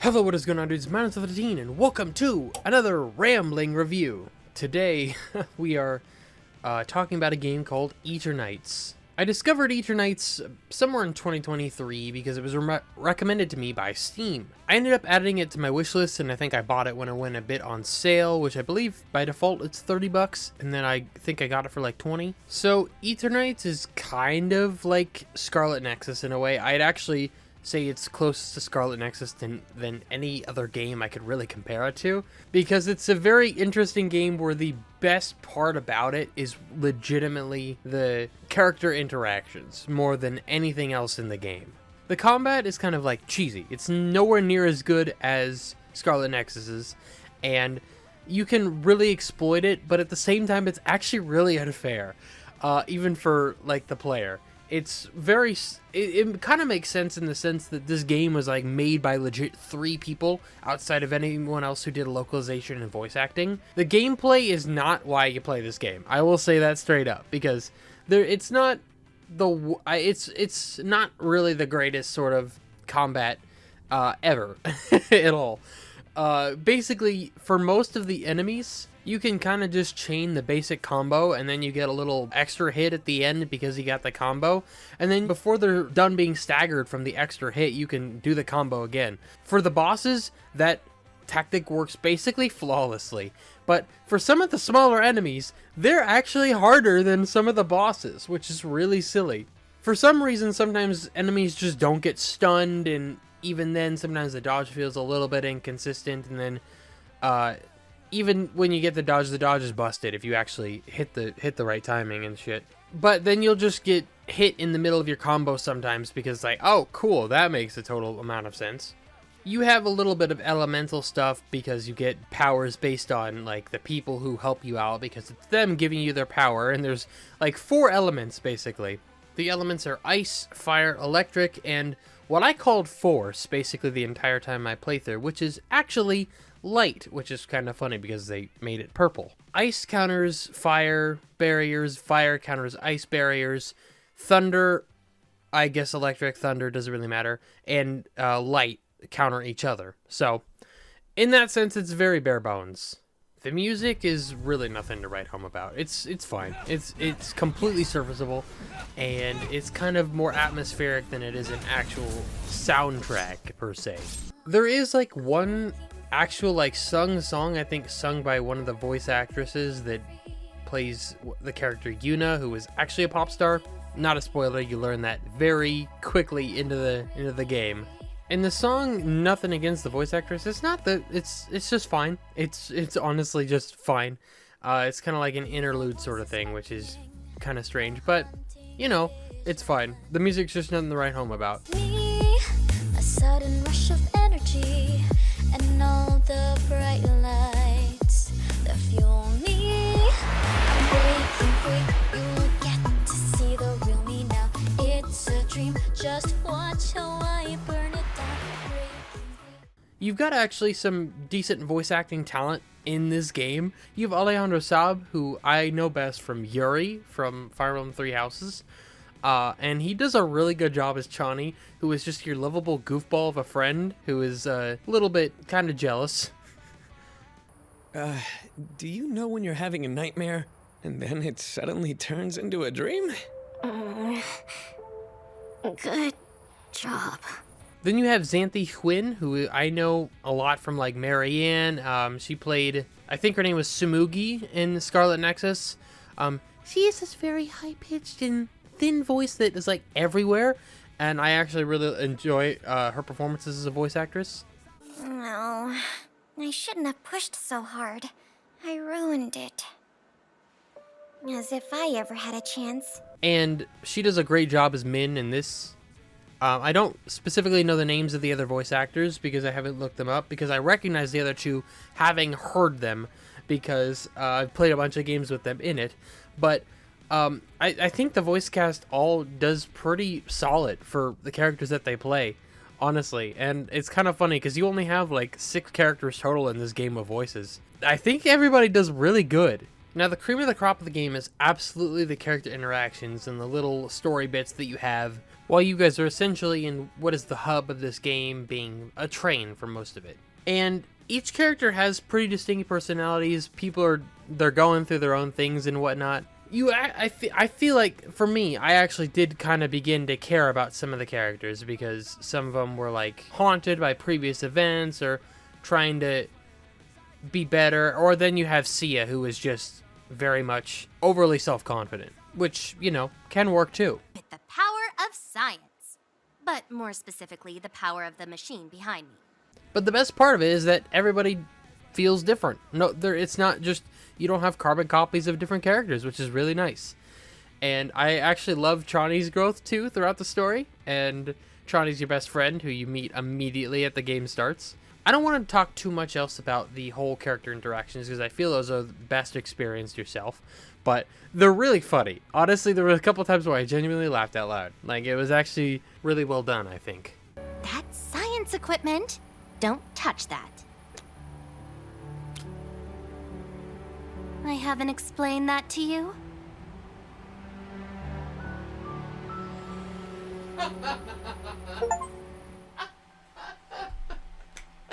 Hello, what is going on, dudes? My name's 13 and welcome to another rambling review. Today, we are talking about a game called Eternights. I discovered Eternights somewhere in 2023 because it was recommended to me by Steam. I ended up adding it to my wishlist, and I think I bought it when it went a bit on sale, which I believe by default it's 30 bucks, and then I think I got it for like 20. So Eternights is kind of like Scarlet Nexus in a way. I'd actually say it's closest to Scarlet Nexus than any other game I could really compare it to, because it's a very interesting game where the best part about it is legitimately the character interactions more than anything else in the game. The combat is kind of like cheesy. It's nowhere near as good as Scarlet Nexus's, and you can really exploit it, but at the same time it's actually really unfair, even for like the player. It's very, it kind of makes sense in the sense that this game was like made by legit 3 people outside of anyone else who did localization and voice acting. The gameplay is not why you play this game. I will say that straight up, because it's not really the greatest sort of combat ever at all. Basically, for most of the enemies, you can kind of just chain the basic combo, and then you get a little extra hit at the end because you got the combo. And then before they're done being staggered from the extra hit, you can do the combo again. For the bosses, that tactic works basically flawlessly. But for some of the smaller enemies, they're actually harder than some of the bosses, which is really silly. For some reason, sometimes enemies just don't get stunned, and even then, sometimes the dodge feels a little bit inconsistent, and then, even when you get the dodge is busted if you actually hit the right timing and shit. But then you'll just get hit in the middle of your combo sometimes because like, oh cool, that makes a total amount of sense. You have a little bit of elemental stuff because you get powers based on like the people who help you out, because it's them giving you their power, and there's like 4 elements basically. The elements are ice, fire, electric, and what I called force basically the entire time I playthrough, which is actually light, which is kind of funny because they made it purple. Ice counters fire barriers, fire counters ice barriers, thunder, I guess electric, thunder, doesn't really matter, and light counter each other. So in that sense, it's very bare bones. The music is really nothing to write home about. It's fine. It's completely serviceable, and it's kind of more atmospheric than it is an actual soundtrack per se. There is like one actual like sung song, I think sung by one of the voice actresses that plays the character Yuna, who is actually a pop star. Not a spoiler, you learn that very quickly into the game. And the song, nothing against the voice actress, it's just fine. It's honestly just fine. It's kind of like an interlude sort of thing, which is kind of strange, but you know, it's fine. The music's just nothing to write home about. Me, a sudden rush of energy, and all the bright lights that fuel me. I'm breaking free, you will get to see the real me now. It's a dream, just watch how I burn it down. You've got actually some decent voice acting talent in this game. You have Alejandro Saab, who I know best from Yuri from Fire Emblem 3 Houses. And he does a really good job as Chani, who is just your lovable goofball of a friend who is a little bit kind of jealous. Do you know when you're having a nightmare and then it suddenly turns into a dream? Good job. Then you have Xanthi Huynh, who I know a lot from like Marianne. She played, I think her name was Tsumugi in Scarlet Nexus. She has this very high-pitched and thin voice that is like everywhere, and I actually really enjoy her performances as a voice actress. No, I shouldn't have pushed so hard. I ruined it. As if I ever had a chance. And she does a great job as Min in this. I don't specifically know the names of the other voice actors because I haven't looked them up, because I recognize the other 2 having heard them because I've played a bunch of games with them in it. But I think the voice cast all does pretty solid for the characters that they play, honestly. And it's kind of funny because you only have like 6 characters total in this game of voices. I think everybody does really good. Now, the cream of the crop of the game is absolutely the character interactions and the little story bits that you have while you guys are essentially in what is the hub of this game, being a train for most of it. And each character has pretty distinct personalities. They're going through their own things and whatnot. I feel like, for me, I actually did kind of begin to care about some of the characters, because some of them were like haunted by previous events or trying to be better. Or then you have Sia, who is just very much overly self-confident, which, you know, can work too. With the power of science. But more specifically, the power of the machine behind me. But the best part of it is that everybody feels different. It's not just, you don't have carbon copies of different characters, which is really nice. And I actually love Chani's growth too throughout the story. And Chani's your best friend, who you meet immediately at the game starts. I don't want to talk too much else about the whole character interactions, because I feel those are best experienced yourself. But they're really funny. Honestly, there were a couple times where I genuinely laughed out loud. Like, it was actually really well done, I think. That's science equipment. Don't touch that. I haven't explained that to you?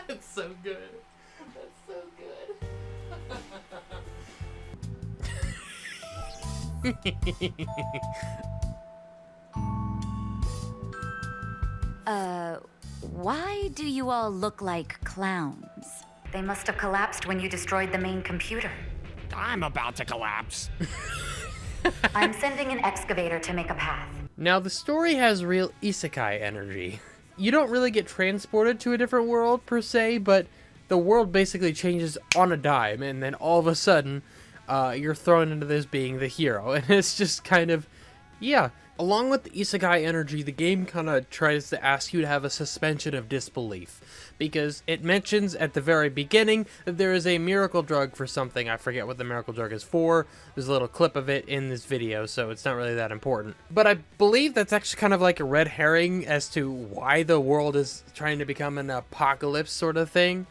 That's so good. That's so good. Why do you all look like clowns? They must have collapsed when you destroyed the main computer. I'm about to collapse. I'm sending an excavator to make a path. Now, the story has real isekai energy. You don't really get transported to a different world, per se, but the world basically changes on a dime, and then all of a sudden, you're thrown into this being the hero. And it's just kind of, yeah. Along with the isekai energy, the game kind of tries to ask you to have a suspension of disbelief, because it mentions at the very beginning that there is a miracle drug for something. I forget what the miracle drug is for. There's a little clip of it in this video, so it's not really that important. But I believe that's actually kind of like a red herring as to why the world is trying to become an apocalypse sort of thing.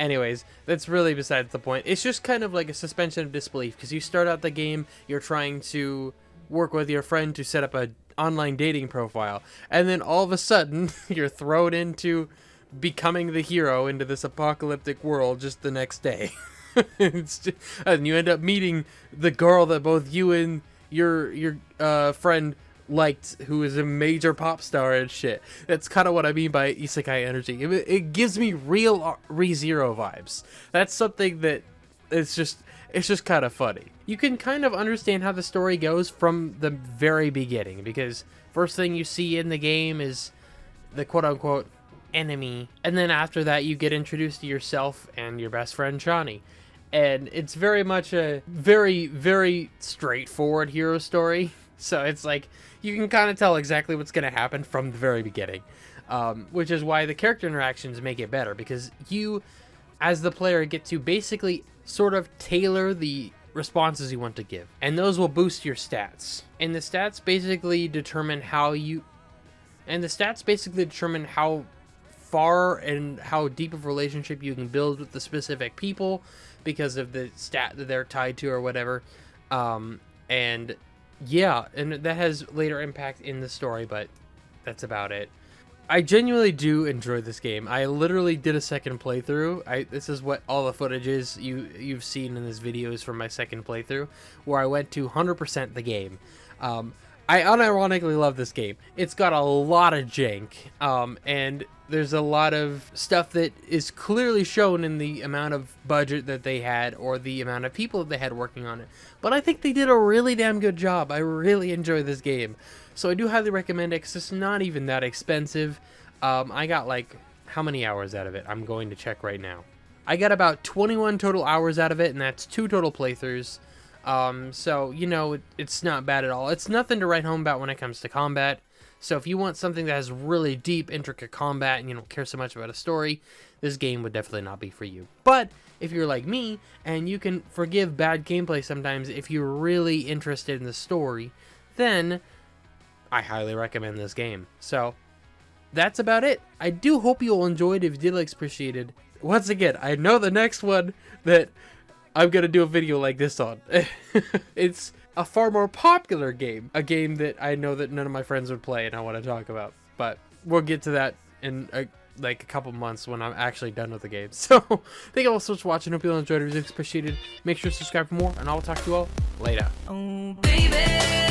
Anyways, that's really besides the point. It's just kind of like a suspension of disbelief, because you start out the game, you're trying to work with your friend to set up an online dating profile, and then all of a sudden you're thrown into becoming the hero into this apocalyptic world just the next day. And you end up meeting the girl that both you and your friend liked, who is a major pop star and shit. That's kind of what I mean by isekai energy. It gives me real ReZero vibes. That's something that it's just kind of funny. You can kind of understand how the story goes from the very beginning, because first thing you see in the game is the quote-unquote enemy, and then after that you get introduced to yourself and your best friend Chani. And it's very much a very, very straightforward hero story. So it's like, you can kind of tell exactly what's going to happen from the very beginning. Which is why the character interactions make it better, because you, as the player, get to basically sort of tailor the responses you want to give, and those will boost your stats. And the stats basically determine how far and how deep of a relationship you can build with the specific people, because of the stat that they're tied to or whatever. And yeah, and that has later impact in the story, but that's about it. I genuinely do enjoy this game. I literally did a second playthrough. This is what all the footage is you've seen in this video is from my second playthrough, where I went to 100% the game. I unironically love this game. It's got a lot of jank, and there's a lot of stuff that is clearly shown in the amount of budget that they had or the amount of people that they had working on it. But I think they did a really damn good job. I really enjoy this game. So I do highly recommend it, because it's not even that expensive. I got like, how many hours out of it? I'm going to check right now. I got about 21 total hours out of it, and that's 2 total playthroughs. So, you know, it's not bad at all. It's nothing to write home about when it comes to combat. So if you want something that has really deep, intricate combat and you don't care so much about a story, this game would definitely not be for you. But if you're like me, and you can forgive bad gameplay sometimes if you're really interested in the story, then I highly recommend this game. So that's about it. I do hope you all enjoyed. If you did, like, appreciated. Once again, I know the next one that I'm gonna do a video like this on. It's a far more popular game, a game that I know that none of my friends would play and I want to talk about. But we'll get to that in like a couple months when I'm actually done with the game. So thank you all so much for watching. Hope you all enjoyed it. It was appreciated. Make sure to subscribe for more, and I will talk to you all later. Oh, baby.